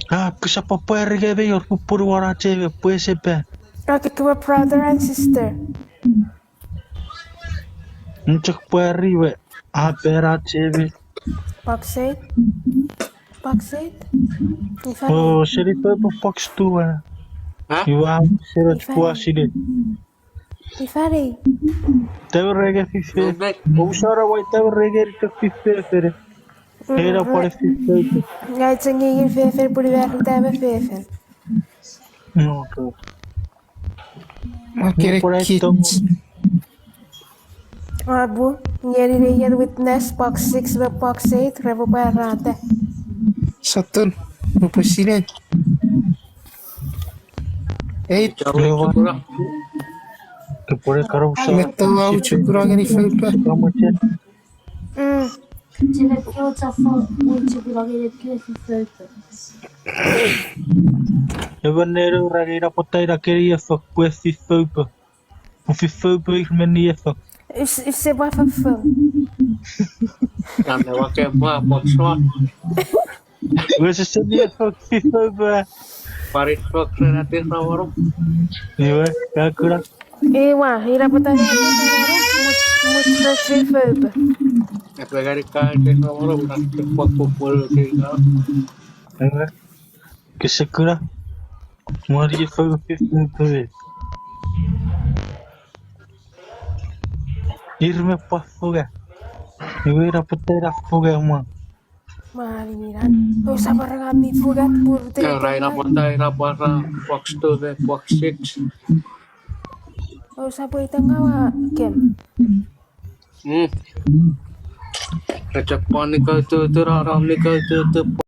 Kesa papa ergebe yor pupur wara cheve pues epe. Okay, to brother and sister. Nchak pueriwe. Pera cheve. Bauxite. Bauxite. Ifari. Oh, seri pepe fox tua. Ha? Iwa seri Ifari. chpua side. Ifari. Teve rege fife. Black. Usara wai teve rege rita fife fere. Era pare fife. Ngay tsengin fefer puri werk tabe fefer. No, to. Aquele Por aí kit. Abu, nyeri reyer witness box 6 ve box 8 revo parate. Satan. O presidente. Eight. Jauh kurang. Que por aí cara usara. Metal out kurang ini filter. Kamu cek. Tive aqui outra foto muito blogueira que eu fui feita. Evanero rageira potaira queria fak pues fife. O fife irmenia fak. Se vai fafão. Yang lewat kemah, boxwan. Você sabia fak fife. Parit rock relatif nomor. Iwa, kakura. Ewa, ira botar muito fefer. Apa kali kali nomor udah cepat pukul kita. Iwa. Kesakura. Maria fak fife. Irme pa fuga. Iwa ira potaira fuga mano. Mari miran. O sabar kami fugat purte. Raina potai rapara box 2 ve box 6. O sabar itangawa kem. Recep panik itu orang nikah itu